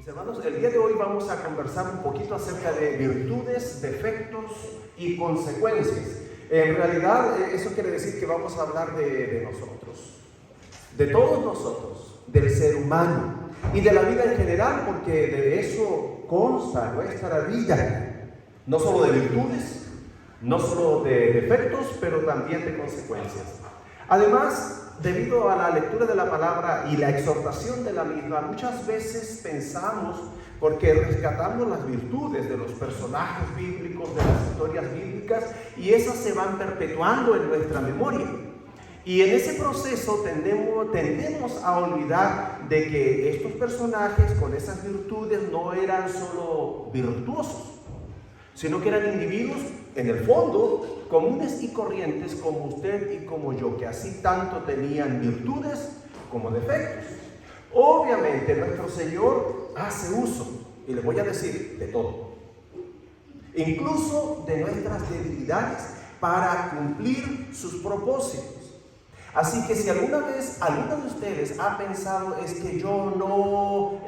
Mis hermanos, el día de hoy vamos a conversar un poquito acerca de virtudes, defectos y consecuencias. En realidad, eso quiere decir que vamos a hablar de nosotros, de todos nosotros, del ser humano y de la vida en general, porque de eso consta nuestra vida, no solo de virtudes, no solo de defectos, pero también de consecuencias. Además, debido a la lectura de la palabra y la exhortación de la misma, muchas veces pensamos, porque rescatamos las virtudes de los personajes bíblicos, de las historias bíblicas, y esas se van perpetuando en nuestra memoria. Y en ese proceso tendemos a olvidar de que estos personajes con esas virtudes no eran solo virtuosos, sino que eran individuos, en el fondo, comunes y corrientes como usted y como yo, que así tanto tenían virtudes como defectos. Obviamente nuestro Señor hace uso, y les voy a decir, de todo, incluso de nuestras debilidades, para cumplir sus propósitos. Así que si alguna vez alguno de ustedes ha pensado, es que yo,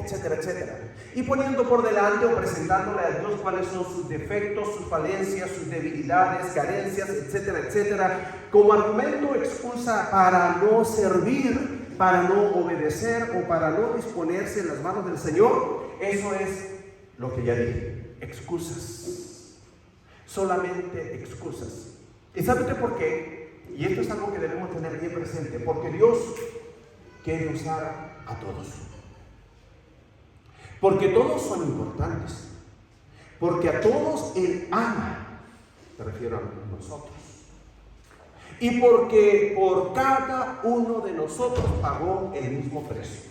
etcétera, etcétera, y poniendo por delante o presentándole a Dios cuáles son sus defectos, sus falencias, sus debilidades, carencias, etcétera, etcétera, como argumento, excusa para no servir, para no obedecer o para no disponerse en las manos del Señor, eso es lo que ya dije, excusas, solamente excusas. ¿Y sabe usted por qué? Y esto es algo que debemos tener bien presente, porque Dios quiere usar a todos. Porque todos son importantes. Porque a todos Él ama. Me refiero a nosotros. Y porque por cada uno de nosotros pagó el mismo precio.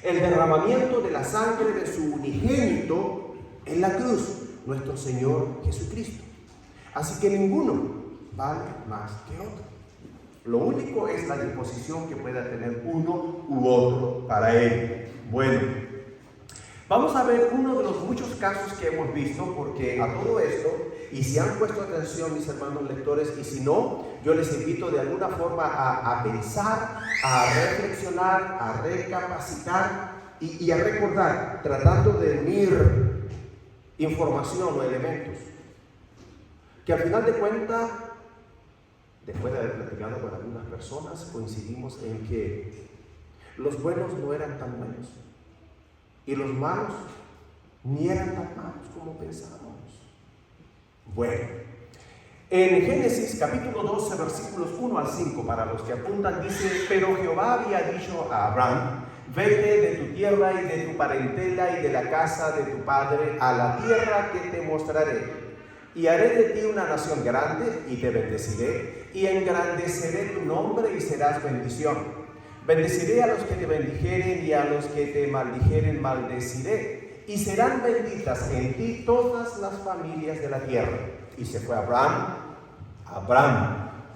El derramamiento de la sangre de su unigénito en la cruz, nuestro Señor Jesucristo. Así que ninguno vale más que otro. Lo único es la disposición que pueda tener uno u otro para Él. Bueno, vamos a ver uno de los muchos casos que hemos visto, porque a todo esto, y si han puesto atención mis hermanos lectores, y si no, yo les invito de alguna forma a pensar, a reflexionar, a recapacitar y a recordar, tratando de unir información o elementos, que al final de cuentas, después de haber platicado con algunas personas, coincidimos en que los buenos no eran tan buenos y los malos ni eran tan malos como pensábamos. Bueno, en Génesis capítulo 12, versículos 1 al 5, para los que apuntan, dice: pero Jehová había dicho a Abraham: vete de tu tierra y de tu parentela y de la casa de tu padre a la tierra que te mostraré. Y haré de ti una nación grande, y te bendeciré, y engrandeceré tu nombre, y serás bendición. Bendeciré a los que te bendijeren, y a los que te maldijeren maldeciré. Y serán benditas en ti todas las familias de la tierra. Y se fue Abraham,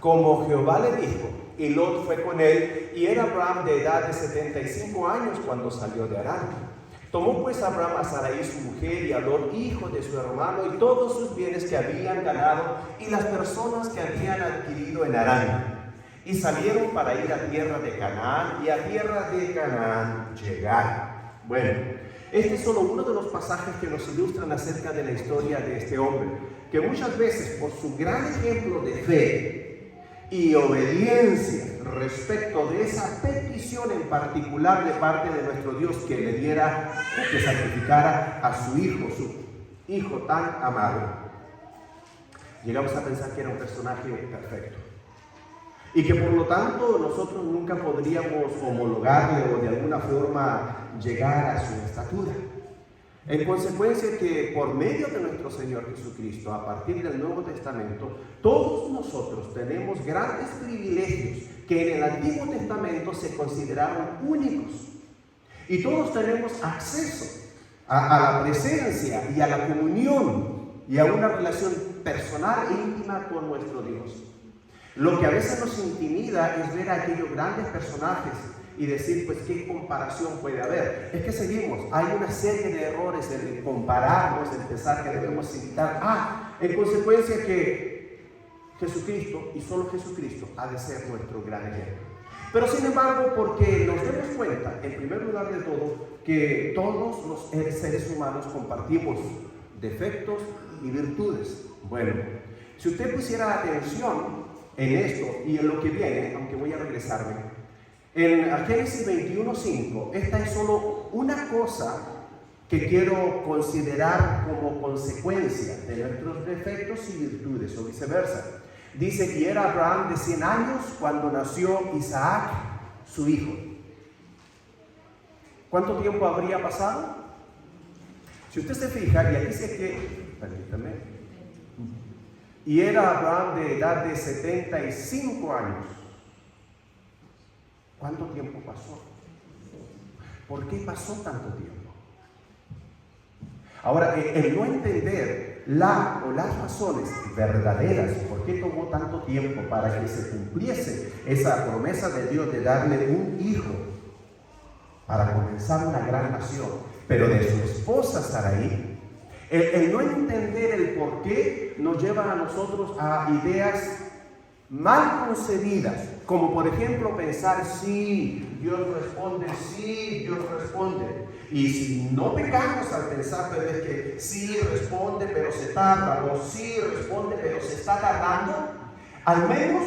como Jehová le dijo, y Lot fue con él, y era Abraham de edad de 75 años cuando salió de Harán. Tomó pues Abraham a Sarai su mujer y a Lot, hijo de su hermano, y todos sus bienes que habían ganado y las personas que habían adquirido en Harán. Y salieron para ir a tierra de Canaán, y a tierra de Canaán llegaron. Bueno, este es solo uno de los pasajes que nos ilustran acerca de la historia de este hombre, que muchas veces por su gran ejemplo de fe y obediencia respecto de esa petición en particular de parte de nuestro Dios, que le diera o que sacrificara a su hijo tan amado, llegamos a pensar que era un personaje perfecto y que por lo tanto nosotros nunca podríamos homologarle o de alguna forma llegar a su estatura. En consecuencia, que por medio de nuestro Señor Jesucristo, a partir del Nuevo Testamento, todos nosotros tenemos grandes privilegios que en el Antiguo Testamento se consideraron únicos. Y todos tenemos acceso a la presencia y a la comunión y a una relación personal e íntima con nuestro Dios. Lo que a veces nos intimida es ver a aquellos grandes personajes y decir, pues, ¿qué comparación puede haber? Es que seguimos, hay una serie de errores en compararnos, en pensar que debemos citar, en consecuencia que Jesucristo, y solo Jesucristo, ha de ser nuestro gran ejemplo. Pero sin embargo, porque nos demos cuenta, en primer lugar de todo, que todos los seres humanos compartimos defectos y virtudes. Bueno, si usted pusiera atención en esto y en lo que viene, aunque voy a regresarme, en Génesis 21:5, esta es solo una cosa que quiero considerar como consecuencia de nuestros defectos y virtudes, o viceversa. Dice, y era Abraham de 100 años cuando nació Isaac, su hijo. ¿Cuánto tiempo habría pasado? Si usted se fija, y aquí dice que, permítame, y era Abraham de edad de 75 años. ¿Cuánto tiempo pasó? ¿Por qué pasó tanto tiempo? Ahora, el no entender las razones verdaderas por qué tomó tanto tiempo para que se cumpliese esa promesa de Dios de darle un hijo para comenzar una gran nación, pero de su esposa Sarai, el no entender el por qué nos lleva a nosotros a ideas mal concebidas, como por ejemplo pensar, sí, Dios responde, sí, Dios responde. Y si no pecamos al pensar, pero es que sí responde, pero se tarda, o sí responde, pero se está tardando, al menos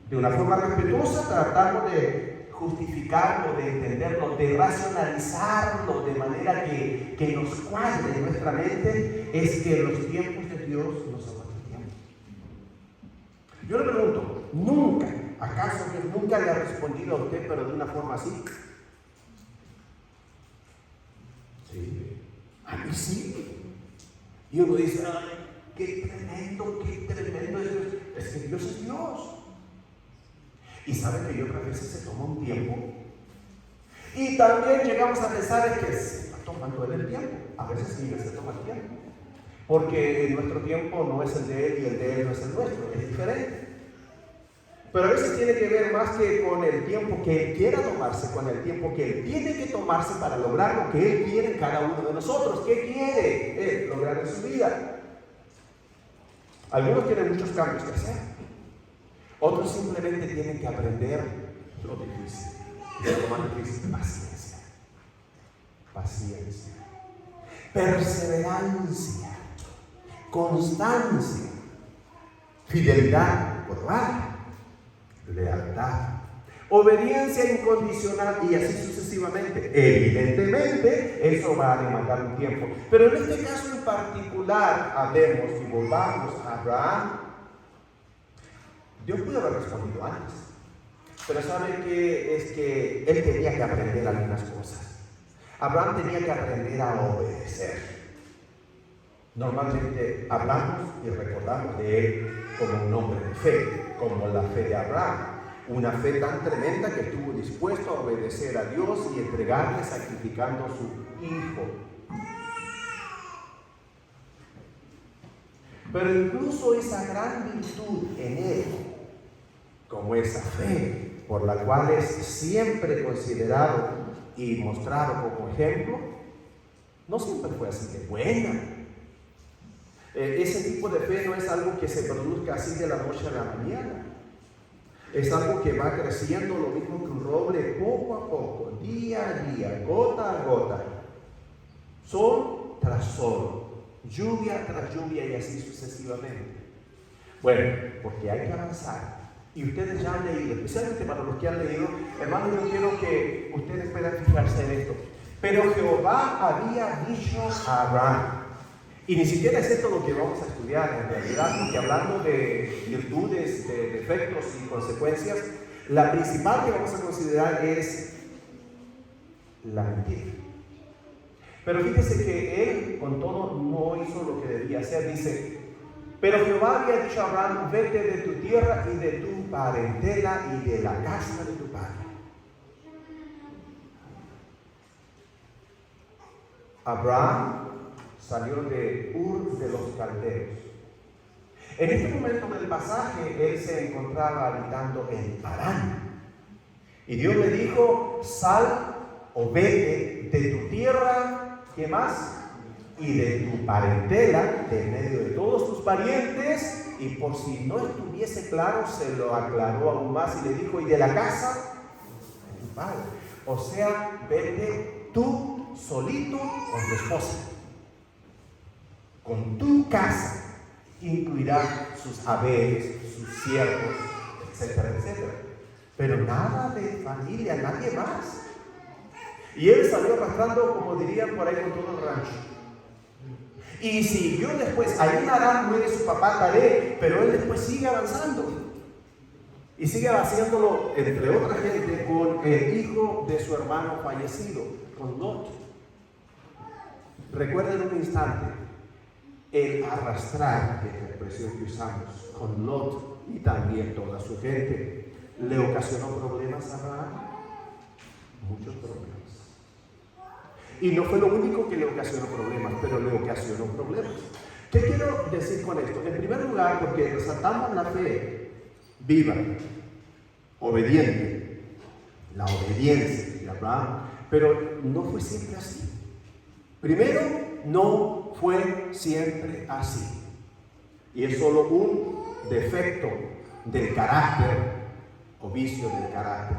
de una forma respetuosa tratamos de justificarlo, de entenderlo, de racionalizarlo de manera que nos cuadre en nuestra mente, es que los tiempos de Dios no son nuestros tiempos. Yo le pregunto, ¿acaso Dios nunca le ha respondido a usted, pero de una forma así? Sí, a mí sí. Y uno dice, ay, qué tremendo es que Dios es Dios. Y sabe que otras veces se toma un tiempo. Y también llegamos a pensar que se está tomando él el tiempo. A veces sí, se toma el tiempo. Porque nuestro tiempo no es el de él y el de él no es el nuestro, es diferente. Pero a veces tiene que ver más que con el tiempo que él quiera tomarse, con el tiempo que él tiene que tomarse para lograr lo que él quiere en cada uno de nosotros. ¿Qué quiere él lograr en su vida? Algunos tienen muchos cambios que hacer. Otros simplemente tienen que aprender lo difícil. Y lo más difícil, paciencia. Paciencia. Perseverancia. Constancia. Fidelidad por vara. Lealtad, obediencia incondicional y así sucesivamente. Evidentemente, eso va a demandar un tiempo. Pero en este caso en particular, hablemos y volvamos a Abraham. Dios pudo haber respondido antes, pero ¿sabe qué? Es que él tenía que aprender algunas cosas. Abraham tenía que aprender a obedecer. Normalmente hablamos y recordamos de él como un hombre de fe, como la fe de Abraham, una fe tan tremenda que estuvo dispuesto a obedecer a Dios y entregarle sacrificando a su hijo. Pero incluso esa gran virtud en él, como esa fe por la cual es siempre considerado y mostrado como ejemplo, no siempre fue así de buena. Ese tipo de fe no es algo que se produzca así de la noche a la mañana. Es algo que va creciendo, lo mismo que un roble, poco a poco, día a día, gota a gota, sol tras sol, lluvia tras lluvia y así sucesivamente. Bueno, porque hay que avanzar. Y ustedes ya han leído, especialmente para los que han leído, hermanos, yo quiero que ustedes puedan fijarse en esto. Pero Jehová había dicho a Abraham, y ni siquiera es esto lo que vamos a estudiar en realidad, porque hablando de virtudes, de defectos y consecuencias, la principal que vamos a considerar es la mentira. Pero fíjese que él con todo no hizo lo que debía hacer. Dice, pero Jehová había dicho a Abraham, vete de tu tierra y de tu parentela y de la casa de tu padre. Abraham salió de Ur de los Caldeos. En este momento del pasaje, él se encontraba habitando en Parán. Y Dios le dijo, sal o vete de tu tierra, ¿qué más? Y de tu parentela, de en medio de todos tus parientes. Y por si no estuviese claro, se lo aclaró aún más y le dijo, y de la casa padre. O sea, vete tú solito con tu esposa, con tu casa. Incluirá sus haberes, sus siervos, etcétera, etcétera. Pero nada de familia, nadie más. Y él salió arrastrando, como dirían por ahí, con todo el rancho. Y siguió después. Ahí Harán muere su papá Taré, pero él después sigue avanzando. Y sigue haciéndolo, entre otra gente, con el hijo de su hermano fallecido, con Lot. Recuerden un instante, el arrastrar, que es la expresión que usamos, con Lot y también toda su gente, ¿le ocasionó problemas a Abraham? Muchos problemas. Y no fue lo único que le ocasionó problemas, pero le ocasionó problemas. ¿Qué quiero decir con esto? En primer lugar, porque resaltamos la fe viva, obediente, la obediencia de Abraham, pero no fue siempre así. Primero, no fue siempre así. Y es solo un defecto del carácter o vicio del carácter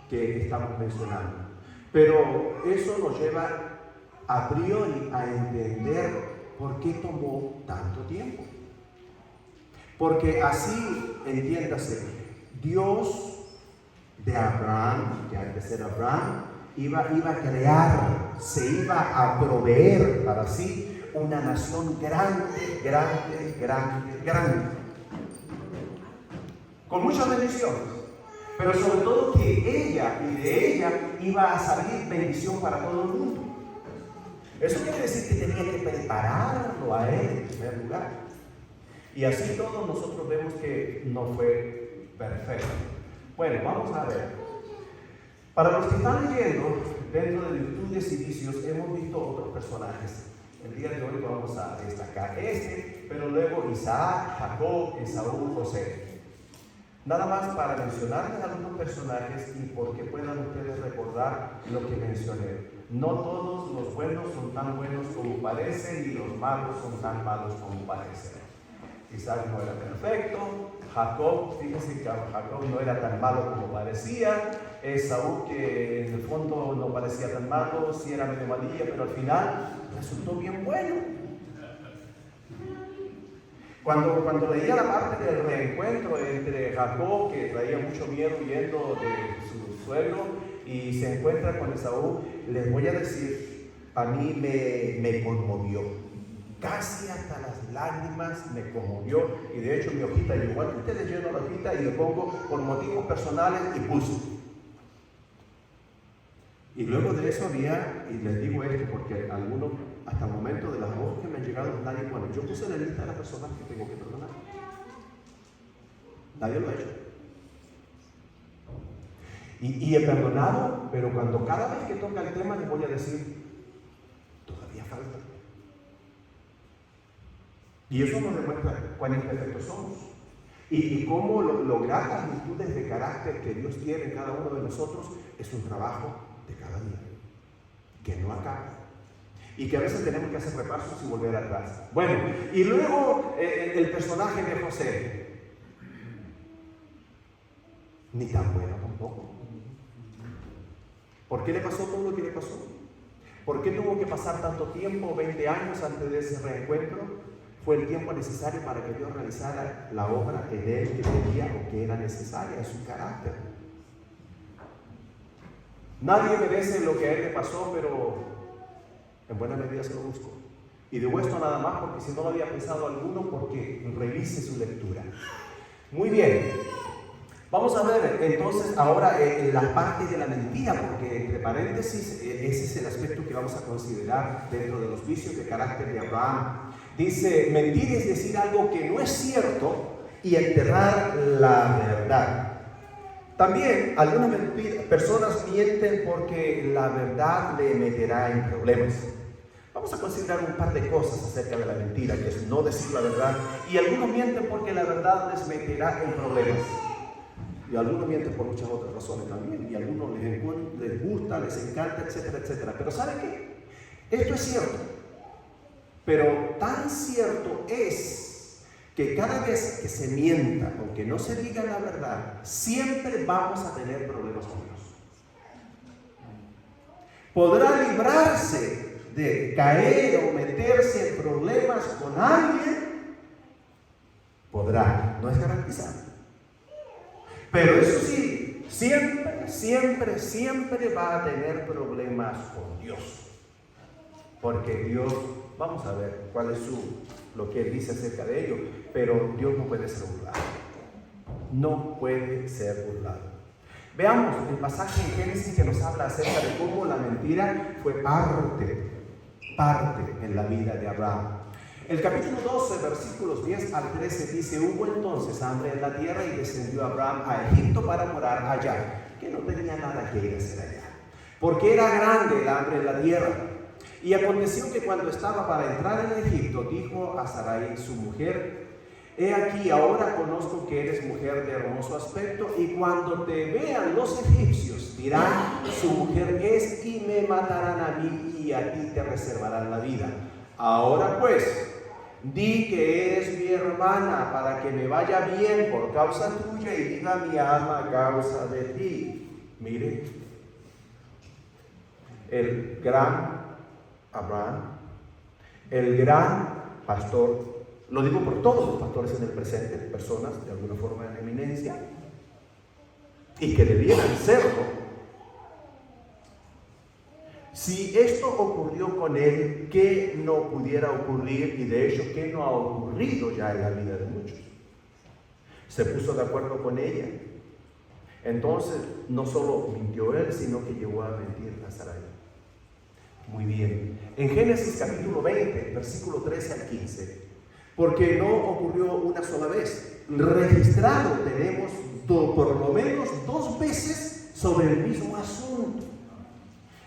que estamos mencionando. Pero eso nos lleva a priori a entender por qué tomó tanto tiempo. Porque así, entiéndase, Dios de Abraham, que antes era Abraham, iba a crear, se iba a proveer para sí una nación grande, grande, grande, grande. Con muchas bendiciones. Pero sobre todo que ella y de ella iba a salir bendición para todo el mundo. Eso quiere decir que tenía que prepararlo a él en primer lugar. Y así todos nosotros vemos que no fue perfecto. Bueno, vamos a ver. Para los que están leyendo, dentro de virtudes y vicios, hemos visto otros personajes. El día de hoy vamos a destacar pero luego Isaac, Jacob, Esaú, José. Nada más para mencionarles algunos personajes y porque puedan ustedes recordar lo que mencioné. No todos los buenos son tan buenos como parecen y los malos son tan malos como parecen. Isaac no era perfecto, Jacob, fíjense que Jacob no era tan malo como parecía, Esaú, que en el fondo no parecía tan malo, sí era medio malilla, pero al final resultó bien bueno. Cuando leía la parte del reencuentro entre Jacob, que traía mucho miedo huyendo de su suegro, y se encuentra con Esaú, les voy a decir, a mí me conmovió. Casi hasta las lágrimas me conmovió. Y de hecho mi hojita, igual que ustedes, lleno la hojita y le pongo por motivos personales y pulso. Y luego de eso había, y les digo esto porque algunos, hasta el momento de las voces que me han llegado, nadie, bueno, yo puse la lista de las personas que tengo que perdonar. Nadie lo ha hecho. Y he perdonado, pero cuando cada vez que toca el tema les voy a decir, todavía falta. Y eso nos demuestra cuán imperfectos somos. Y cómo lograr las virtudes de carácter que Dios tiene en cada uno de nosotros es un trabajo de cada día, que no acaba. Y que a veces tenemos que hacer repasos y volver atrás. Bueno, y luego el personaje de José. Ni tan bueno tampoco. ¿Por qué le pasó todo lo que le pasó? ¿Por qué tuvo que pasar tanto tiempo, 20 años antes de ese reencuentro? Fue el tiempo necesario para que Dios realizara la obra en él que pedía o que era necesaria en su carácter. Nadie merece lo que a él le pasó, pero en buena medida se lo buscó. Y digo esto nada más porque si no lo había pensado alguno, porque revise su lectura. Muy bien. Vamos a ver entonces ahora la parte de la mentira, porque entre paréntesis ese es el aspecto que vamos a considerar dentro de los vicios de carácter de Abraham. Dice, mentir es decir algo que no es cierto y enterrar la verdad. También algunas personas mienten porque la verdad le meterá en problemas. Vamos a considerar un par de cosas acerca de la mentira, que es no decir la verdad. Y algunos mienten porque la verdad les meterá en problemas. Y algunos mienten por muchas otras razones también. Y a algunos les gusta, les encanta, etcétera, etcétera. Pero ¿sabe qué? Esto es cierto. Pero tan cierto es que cada vez que se mienta o que no se diga la verdad, siempre vamos a tener problemas con Dios. ¿Podrá librarse de caer o meterse en problemas con alguien? Podrá, no es garantizado. Pero eso sí, siempre va a tener problemas con Dios. Porque Dios, vamos a ver cuál es lo que Él dice acerca de ello, pero Dios no puede ser burlado. No puede ser burlado. Veamos el pasaje en Génesis que nos habla acerca de cómo la mentira fue parte en la vida de Abraham. El capítulo 12, versículos 10 al 13 dice: hubo entonces hambre en la tierra y descendió Abraham a Egipto para morar allá, que no tenía nada que ir a hacer allá, porque era grande el hambre en la tierra. Y aconteció que cuando estaba para entrar en Egipto, dijo a Sarai su mujer: he aquí, ahora conozco que eres mujer de hermoso aspecto, y cuando te vean los egipcios dirán: su mujer es, y me matarán a mí, y a ti te reservarán la vida. Ahora pues, di que eres mi hermana, para que me vaya bien por causa tuya, y viva mi alma a causa de ti. Mire, el gran Abraham, el gran pastor. Lo digo por todos los pastores en el presente, personas de alguna forma de eminencia, y que debieran serlo. Si esto ocurrió con él, ¿qué no pudiera ocurrir? Y de hecho, ¿qué no ha ocurrido ya en la vida de muchos? Se puso de acuerdo con ella. Entonces, no solo mintió él, sino que llegó a mentir a Sarai. Muy bien. En Génesis capítulo 20, versículo 13 al 15, porque no ocurrió una sola vez. Registrado tenemos por lo menos 2 veces sobre el mismo asunto.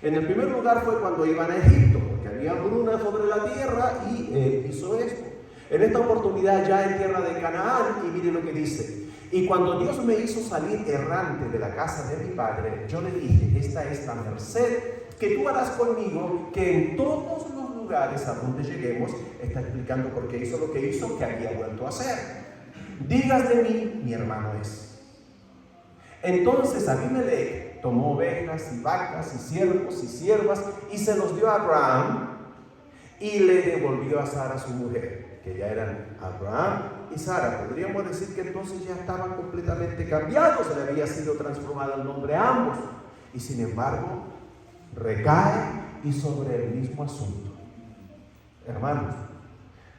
En el primer lugar fue cuando iban a Egipto, porque había hambruna sobre la tierra y él hizo esto. En esta oportunidad ya en tierra de Canaán, y mire lo que dice: y cuando Dios me hizo salir errante de la casa de mi padre, yo le dije: esta es la merced que tú harás conmigo, que en todos los lugares a donde lleguemos, está explicando por qué hizo lo que hizo, que había vuelto a hacer, digas de mí, mi hermano es. Entonces Abimelech tomó ovejas y vacas y siervos y siervas y se los dio a Abraham, y le devolvió a Sara su mujer, que ya eran Abraham y Sara. Podríamos decir que entonces ya estaban completamente cambiados, le había sido transformado el nombre a ambos, y sin embargo recae y sobre el mismo asunto. Hermanos,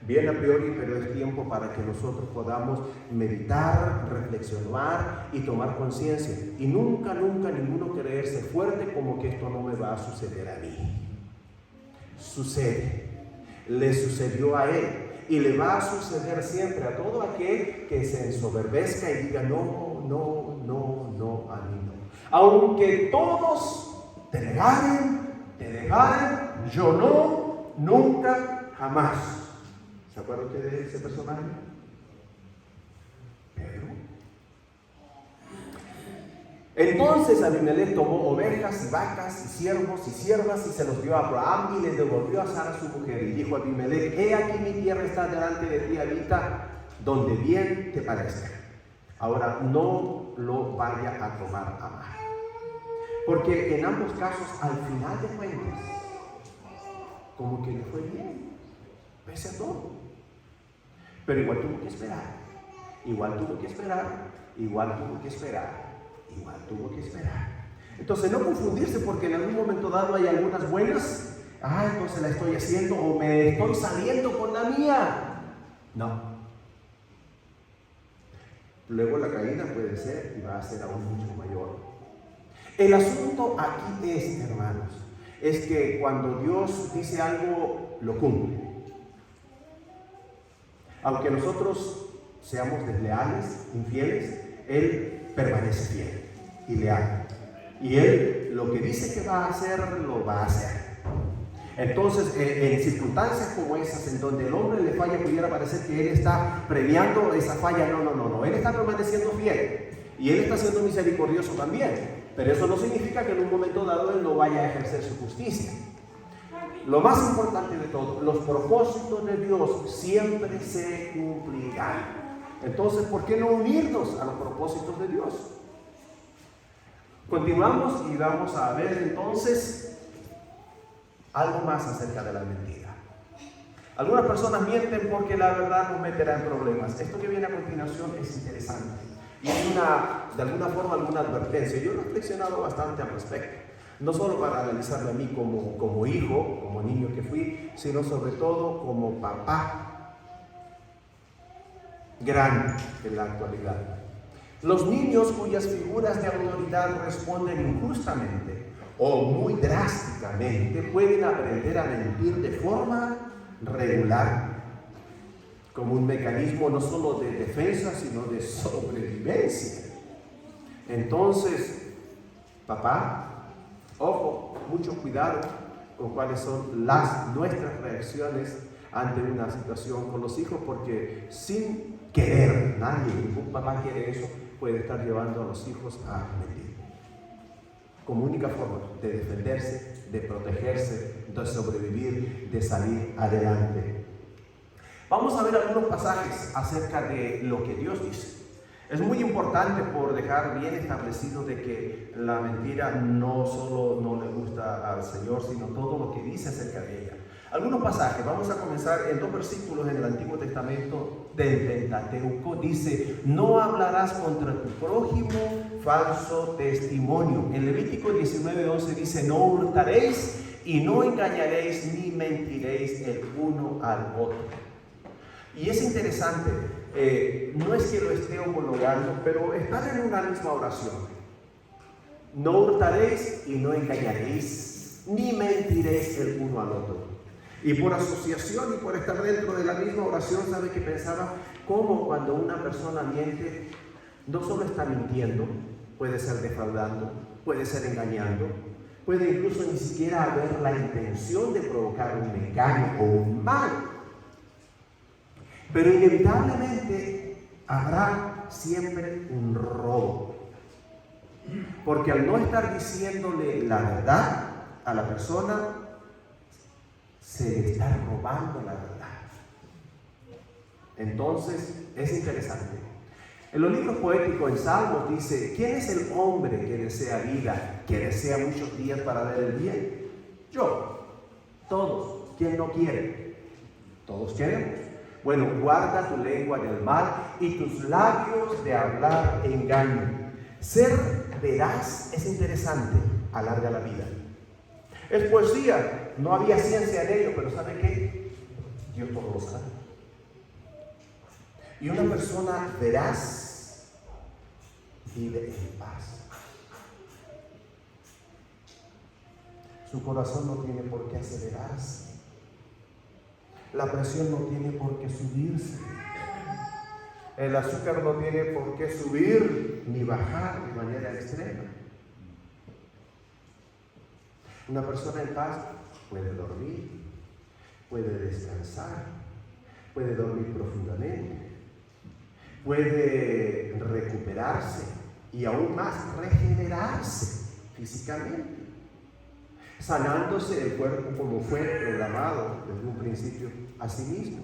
bien a priori, pero es tiempo para que nosotros podamos meditar, reflexionar y tomar conciencia, y nunca ninguno creerse fuerte como que esto no me va a suceder a mí. Sucede, le sucedió a él y le va a suceder siempre a todo aquel que se ensoberbezca y diga: no, a mí no. Aunque todos te negaren, yo no, nunca, jamás. ¿Se acuerda usted de ese personaje? Pedro. Entonces Abimelech tomó ovejas y vacas y siervos y siervas y se los dio a Abraham, y le devolvió a Sara su mujer. Y dijo a Abimelech: he aquí mi tierra está delante de ti, habita donde bien te parezca. Ahora no lo vaya a tomar a mal, porque en ambos casos, al final de cuentas, como que le fue bien, pese a todo. Pero igual tuvo que esperar, Entonces no confundirse, porque en algún momento dado hay algunas buenas. Entonces la estoy haciendo, o me estoy saliendo con la mía. No. Luego la caída puede ser, y va a ser aún mucho mayor. El asunto aquí es, hermanos, es que cuando Dios dice algo, lo cumple. Aunque nosotros seamos desleales, infieles, Él permanece fiel y leal. Y Él lo que dice que va a hacer, lo va a hacer. Entonces, en circunstancias como esas, en donde el hombre le falla, pudiera parecer que Él está premiando esa falla. No. Él está permaneciendo fiel. Y Él está siendo misericordioso también. Pero eso no significa que en un momento dado Él no vaya a ejercer su justicia. Lo más importante de todo, los propósitos de Dios siempre se cumplirán. Entonces, ¿por qué no unirnos a los propósitos de Dios? Continuamos y vamos a ver entonces algo más acerca de la mentira. Algunas personas mienten porque la verdad nos meterá en problemas. Esto que viene a continuación es interesante y es de alguna forma alguna advertencia. Yo he reflexionado bastante al respecto, no solo para analizarme a mí como hijo, como niño que fui, sino sobre todo como papá grande en la actualidad. Los niños cuyas figuras de autoridad responden injustamente o muy drásticamente pueden aprender a mentir de forma regular, como un mecanismo no solo de defensa, sino de sobrevivencia. Entonces, papá, ojo, mucho cuidado con cuáles son nuestras reacciones ante una situación con los hijos, porque sin querer, ningún papá quiere eso, puede estar llevando a los hijos a mentir. Como única forma de defenderse, de protegerse, de sobrevivir, de salir adelante. Vamos a ver algunos pasajes acerca de lo que Dios dice. Es muy importante por dejar bien establecido de que la mentira no solo no le gusta al Señor, sino todo lo que dice acerca de ella. Algunos pasajes, vamos a comenzar en 2 versículos en el Antiguo Testamento del Pentateuco. Dice: no hablarás contra tu prójimo falso testimonio. En Levítico 19:11 dice: no hurtaréis y no engañaréis ni mentiréis el uno al otro. Y es interesante, no es que lo esté homologando, pero están en una misma oración. No hurtaréis y no engañaréis ni mentiréis el uno al otro. Y por asociación y por estar dentro de la misma oración, ¿sabe que pensaba? Como cuando una persona miente, no solo está mintiendo, puede ser defraudando, puede ser engañando, puede incluso ni siquiera haber la intención de provocar un engaño o un mal. Pero inevitablemente habrá siempre un robo. Porque al no estar diciéndole la verdad a la persona, se le está robando la verdad. Entonces, es interesante. En los libros poéticos, en Salmos, dice: ¿quién es el hombre que desea vida, que desea muchos días para ver el bien? Yo. Todos. ¿Quién no quiere? Todos queremos. Bueno, guarda tu lengua del mal y tus labios de hablar engaño. Ser veraz es interesante, alarga la vida. Es poesía, no había ciencia en ello, pero ¿sabe qué? Dios todo lo sabe. Y una persona veraz vive en paz. Su corazón no tiene por qué acelerarse. La presión no tiene por qué subirse. El azúcar no tiene por qué subir ni bajar de manera extrema. Una persona en paz puede dormir, puede descansar, puede dormir profundamente, puede recuperarse y aún más regenerarse físicamente, sanándose el cuerpo como fue programado desde un principio a sí mismo.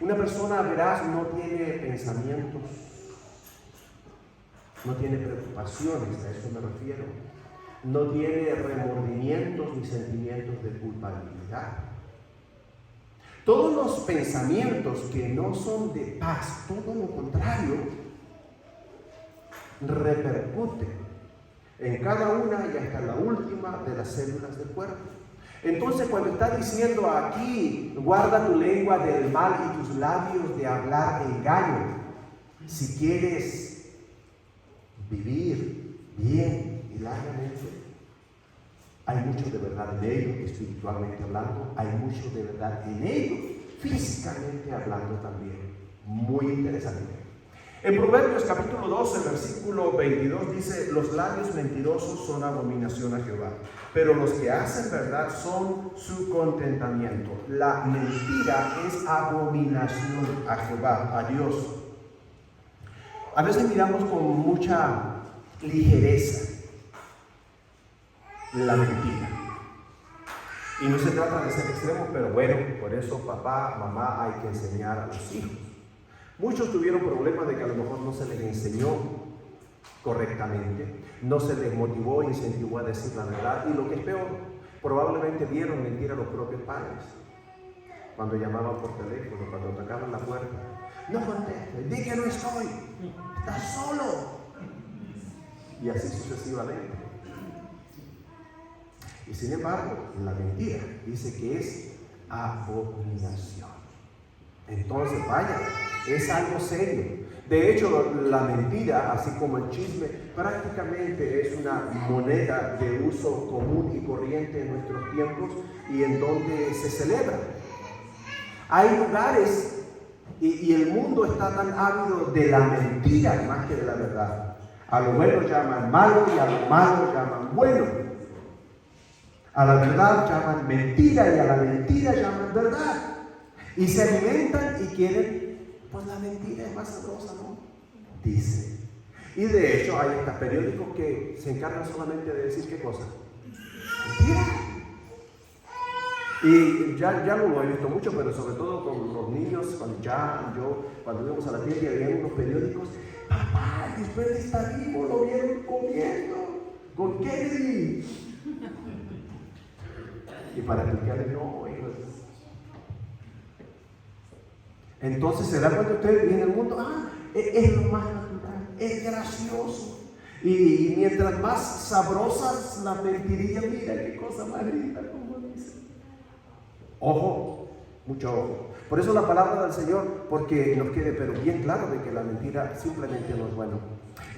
Una persona veraz no tiene pensamientos, no tiene preocupaciones, a eso me refiero. No tiene remordimientos ni sentimientos de culpabilidad. Todos los pensamientos que no son de paz, todo lo contrario, repercuten en cada una y hasta la última de las células del cuerpo. Entonces, cuando está diciendo aquí: guarda tu lengua del mal y tus labios de hablar engaño, si quieres vivir bien y largamente, hay mucho de verdad en ello, espiritualmente hablando, hay mucho de verdad en ello, físicamente hablando también. Muy interesante. En Proverbios capítulo 12, versículo 22 dice: los labios mentirosos son abominación a Jehová, pero los que hacen verdad son su contentamiento. La mentira es abominación a Jehová, a Dios. A veces miramos con mucha ligereza la mentira. Y no se trata de ser extremos, pero bueno, por eso papá, mamá, hay que enseñar a los hijos. Muchos tuvieron problemas de que a lo mejor no se les enseñó correctamente, no se les motivó e incentivó a decir la verdad. Y lo que es peor, Probablemente vieron mentir a los propios padres cuando llamaban por teléfono, cuando tocaban la puerta. No contestes, di que no estoy, estás solo. Y así sucesivamente. Y sin embargo, la mentira dice que es abominación. Entonces, vaya, es algo serio. De hecho, la mentira, así como el chisme, prácticamente es una moneda de uso común y corriente en nuestros tiempos y en donde se celebra. Hay lugares y el mundo está tan ávido de la mentira más que de la verdad. A lo bueno llaman malo y a lo malo llaman bueno. A la verdad llaman mentira y a la mentira llaman verdad. Y se alimentan y quieren, pues la mentira es más sabrosa, ¿no? Dice. Y de hecho hay estos periódicos que se encargan solamente de decir qué cosa. Mentira. Y ya no lo he visto mucho, pero sobre todo con los niños, cuando íbamos a la tienda y había unos periódicos, papá, después de estar vivo lo vieron comiendo con Kennedy. Y para explicarle, no, hijos. Entonces se da cuenta usted en el mundo, es lo más natural, es gracioso. Y mientras más sabrosas las mentirillas, mira qué cosa más linda, como dice. Ojo, mucho ojo. Por eso la palabra del Señor, porque nos quede pero bien claro de que la mentira simplemente no es bueno.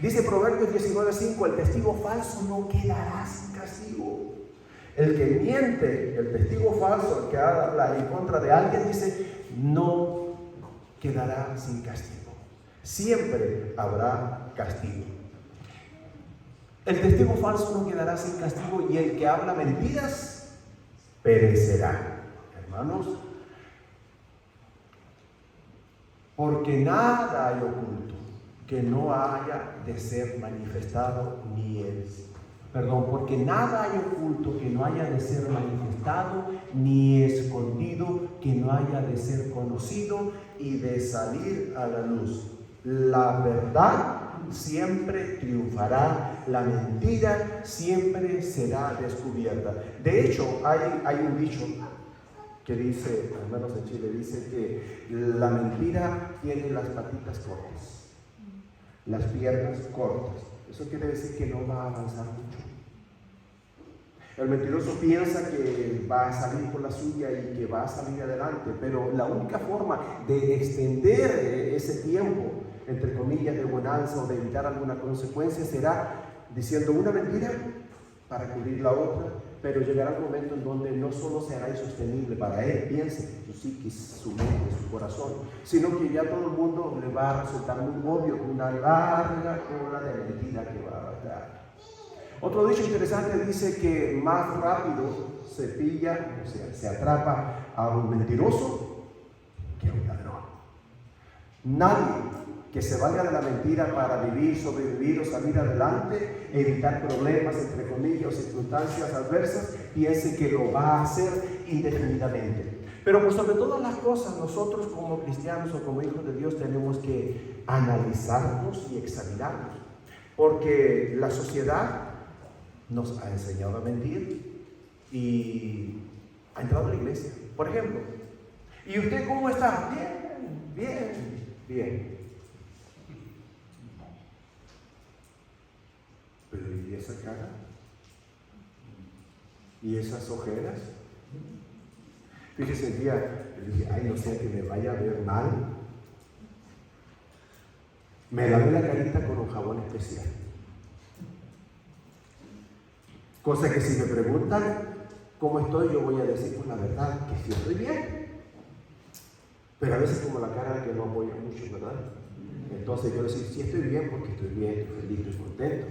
Dice Proverbios 19:5, el testigo falso no quedará sin castigo. El que miente, el testigo falso, el que habla en contra de alguien, dice, no quedará sin castigo. Siempre habrá castigo. El testigo falso no quedará sin castigo y el que habla mentiras perecerá. Hermanos, porque nada hay oculto que no haya de ser manifestado porque nada hay oculto que no haya de ser manifestado, ni escondido que no haya de ser conocido y de salir a la luz. La verdad siempre triunfará, la mentira siempre será descubierta. De hecho, hay un dicho que dice, al menos en Chile, dice que la mentira tiene las patitas cortas, las piernas cortas. Eso quiere decir que no va a avanzar mucho. El mentiroso piensa que va a salir por la suya y que va a salir adelante, pero la única forma de extender ese tiempo, entre comillas, de bonanza o de evitar alguna consecuencia será diciendo una mentira para cubrir la otra, pero llegará un momento en donde no solo será insostenible para él, piense, su psiquis, su mente, su corazón, sino que ya todo el mundo le va a resultar muy obvio una larga cola de mentira que va a dar. Otro dicho interesante dice que más rápido se pilla, o sea, se atrapa a un mentiroso que a un ladrón. Nadie que se valga de la mentira para vivir, sobrevivir o salir adelante, evitar problemas, entre comillas, o circunstancias adversas, piense que lo va a hacer indefinidamente. Pero por sobre todas las cosas, nosotros como cristianos o como hijos de Dios tenemos que analizarnos y examinarnos, porque la sociedad nos ha enseñado a mentir y ha entrado a la iglesia, por ejemplo. ¿Y usted cómo está? Bien. Pero ¿y esa cara? ¿Y esas ojeras? Fíjese, el día, yo dije, no sea que me vaya a ver mal. Me lavé la carita con un jabón especial. Cosa que si me preguntan cómo estoy, yo voy a decir pues la verdad, que sí estoy bien. Pero a veces como la cara que no apoya mucho, ¿verdad? Entonces yo decir, sí estoy bien porque estoy bien, estoy feliz, estoy contento.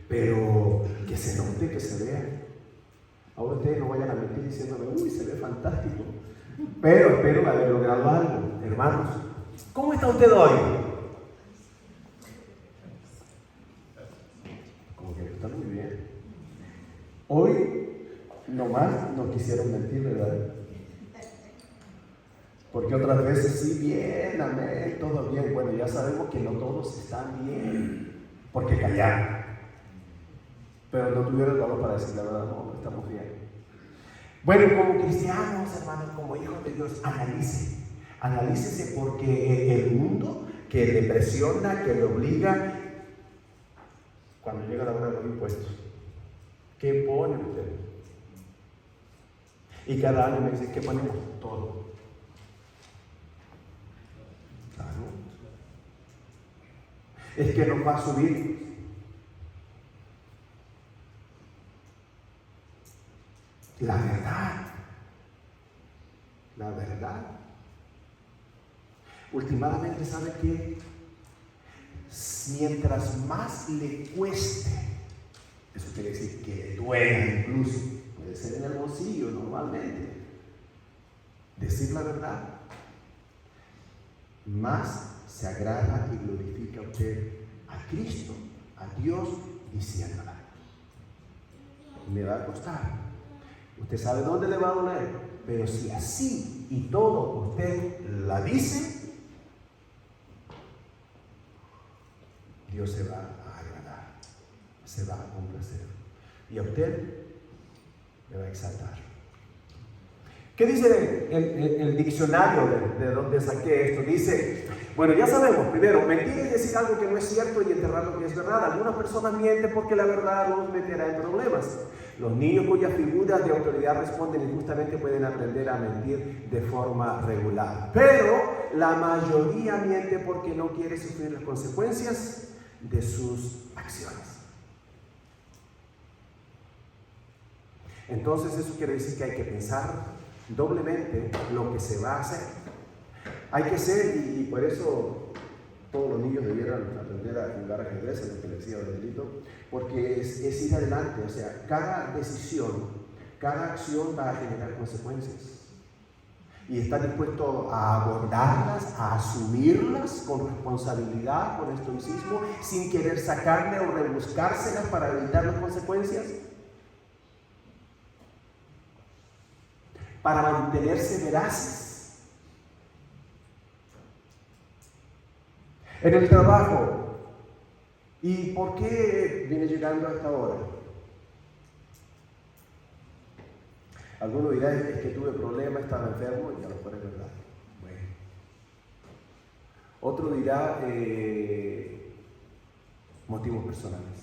Pero que se note, que se vea. Ahora ustedes no vayan a mentir diciéndome, uy, se ve fantástico. Pero espero haber logrado algo, hermanos. ¿Cómo está usted hoy? Como que está muy bien. Hoy nomás no quisieron mentir, ¿verdad? Porque otras veces sí, bien, amén, todo bien. Bueno, ya sabemos que no todos están bien, porque callaron. Pero no tuvieron valor para decir la verdad, no estamos bien. Bueno, como cristianos, hermanos, como hijos de Dios, analícese porque el mundo que le presiona, que le obliga, cuando llega la hora de los impuestos, ¿qué pone usted? Y cada año me dice, ¿qué ponemos? Todo. Claro. Es que nos va a subir. La verdad. Últimamente, ¿sabe qué? Mientras más le cueste, eso quiere decir que le duele incluso, puede ser en el bolsillo normalmente, decir la verdad, más se agrada y glorifica usted a Cristo, a Dios, diciéndola. Me va a costar. Usted sabe dónde le va a doler, pero si así y todo usted la dice, Dios se va a agradar, se va a complacer y a usted le va a exaltar. ¿Qué dice el diccionario de donde saqué esto? Dice, bueno, ya sabemos, primero, mentir es decir algo que no es cierto y enterrar lo que es verdad. Algunas personas mienten porque la verdad los meterá en problemas. Los niños cuyas figuras de autoridad responden injustamente pueden aprender a mentir de forma regular. Pero la mayoría miente porque no quiere sufrir las consecuencias de sus acciones. Entonces eso quiere decir que hay que pensar doblemente lo que se va a hacer. Hay que ser, y por eso todos los niños debieran aprender a jugar ajedrez, es lo que le decía Danielito, porque es ir adelante. O sea, cada decisión, cada acción va a generar consecuencias. Y está dispuesto a abordarlas, a asumirlas con responsabilidad, con estoicismo, sin querer sacarle o rebuscárselas para evitar las consecuencias. Para mantenerse veraces. En el trabajo. ¿Y por qué viene llegando a esta hora? Alguno dirá, es que tuve problemas, estaba enfermo, y a lo mejor es verdad. Bueno. Otro dirá, motivos personales.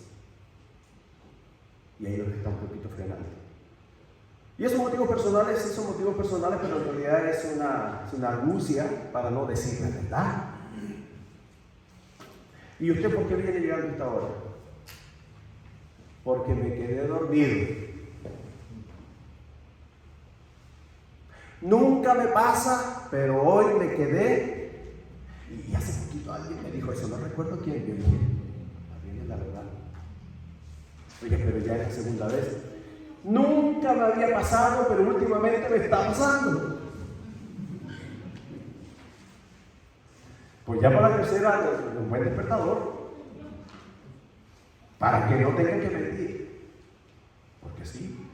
Y ahí los está un poquito frenando. Y esos motivos personales, sí son motivos personales, pero en realidad es una argucia para no decir la verdad. ¿Y usted por qué viene llegando a esta hora? Porque me quedé dormido. Nunca me pasa, pero hoy me quedé. Y hace poquito alguien me dijo eso, no recuerdo quién. Yo dije, también es la verdad. Oye, pero ya es la segunda vez. Nunca me había pasado, pero últimamente me está pasando. Pues ya para la tercera, un buen despertador. Para que no tengan que mentir. Porque sí.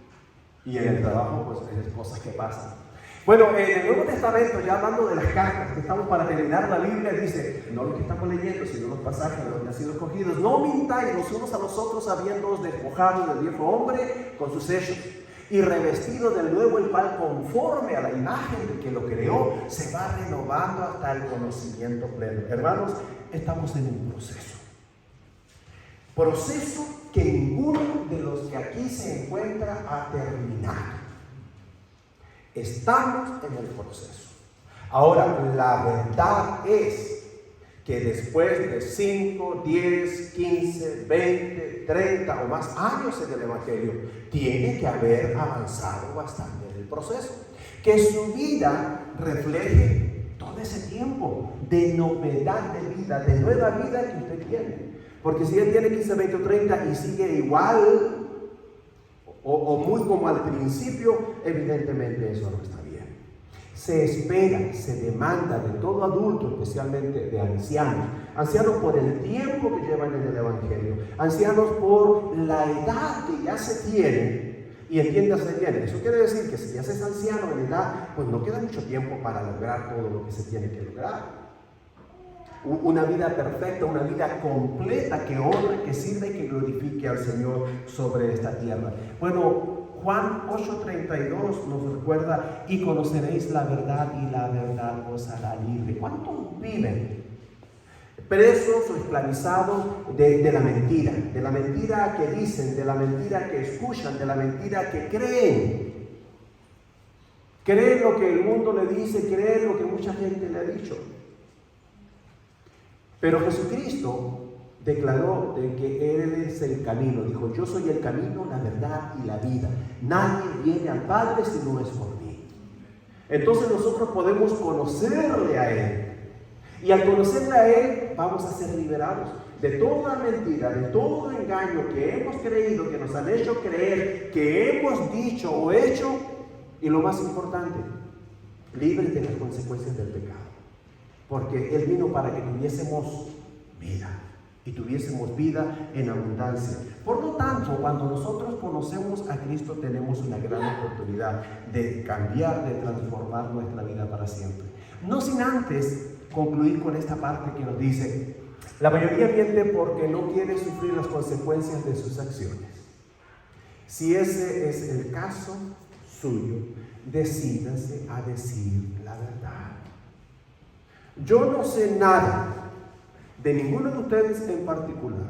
Y en el trabajo, pues es cosas que pasan. Bueno, en el Nuevo Testamento, ya hablando de las cartas, que estamos para terminar la Biblia, dice, no lo que estamos leyendo, sino los pasajes de los que han sido escogidos, no mintáis los unos a los otros, habiéndoos despojado del viejo hombre con sus hechos, y revestido del nuevo, el cual conforme a la imagen del que lo creó, se va renovando hasta el conocimiento pleno. Hermanos, estamos en un proceso. Proceso que ninguno de los que aquí se encuentra ha terminado. Estamos en el proceso. Ahora, la verdad es que después de 5, 10, 15, 20, 30 o más años en el Evangelio, tiene que haber avanzado bastante en el proceso. Que su vida refleje todo ese tiempo de novedad de vida, de nueva vida que usted tiene. Porque si él tiene 15, 20 o 30 y sigue igual o muy como al principio, evidentemente eso no está bien. Se espera, se demanda de todo adulto, especialmente de ancianos por el tiempo que llevan en el Evangelio, ancianos por la edad que ya se tiene, y entiéndase bien, eso quiere decir que si ya se es anciano en edad, pues no queda mucho tiempo para lograr todo lo que se tiene que lograr. Una vida perfecta, una vida completa que honre, que sirva y que glorifique al Señor sobre esta tierra. Bueno, Juan 8:32 nos recuerda, y conoceréis la verdad y la verdad os hará libre. ¿Cuántos viven presos o esclavizados de la mentira que dicen, de la mentira que escuchan, de la mentira que creen? Creen lo que el mundo le dice, creen lo que mucha gente le ha dicho. Pero Jesucristo declaró de que Él es el camino. Dijo, yo soy el camino, la verdad y la vida. Nadie viene al Padre si no es por mí. Entonces nosotros podemos conocerle a Él. Y al conocerle a Él, vamos a ser liberados de toda mentira, de todo engaño que hemos creído, que nos han hecho creer, que hemos dicho o hecho. Y lo más importante, libres de las consecuencias del pecado. Porque Él vino para que tuviésemos vida. Y tuviésemos vida en abundancia. Por lo tanto, cuando nosotros conocemos a Cristo, tenemos una gran oportunidad de cambiar, de transformar nuestra vida para siempre. No sin antes concluir con esta parte que nos dice, la mayoría miente porque no quiere sufrir las consecuencias de sus acciones. Si ese es el caso suyo, decídase a decir la verdad. Yo no sé nada de ninguno de ustedes en particular.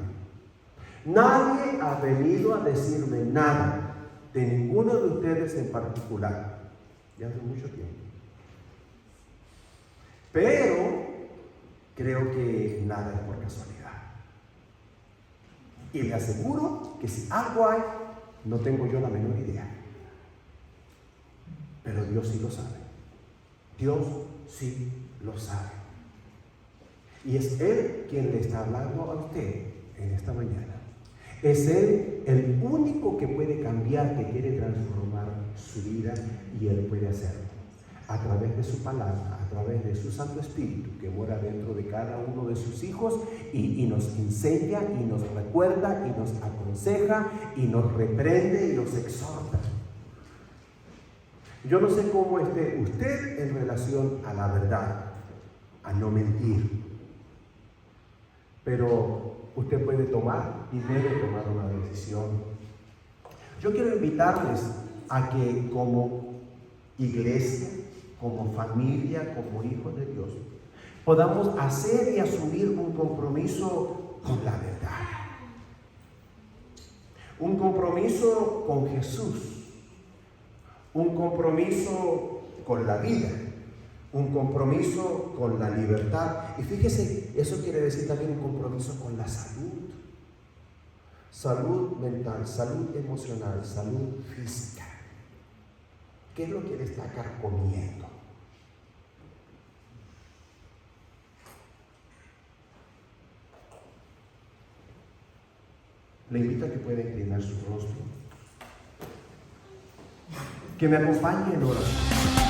Nadie ha venido a decirme nada de ninguno de ustedes en particular. Ya hace mucho tiempo. Pero creo que nada es por casualidad. Y le aseguro que si algo hay, no tengo yo la menor idea. Pero Dios sí lo sabe. Dios sí lo sabe. Y es Él quien le está hablando a usted en esta mañana. Es Él el único que puede cambiar, que quiere transformar su vida, y Él puede hacerlo a través de su palabra, a través de su Santo Espíritu que mora dentro de cada uno de sus hijos y nos enseña y nos recuerda y nos aconseja y nos reprende y nos exhorta. Yo no sé cómo esté usted en relación a la verdad, a no mentir, pero usted puede tomar y debe tomar una decisión. Yo quiero invitarles a que como iglesia, como familia, como hijos de Dios, podamos hacer y asumir un compromiso con la verdad. Un compromiso con Jesús. Un compromiso con la vida. Un compromiso con la libertad. Y fíjese, eso quiere decir también un compromiso con la salud. Salud mental, salud emocional, salud física. ¿Qué es lo que le está carcomiendo? Le invito a que pueda inclinar su rostro, que me acompañe en oración.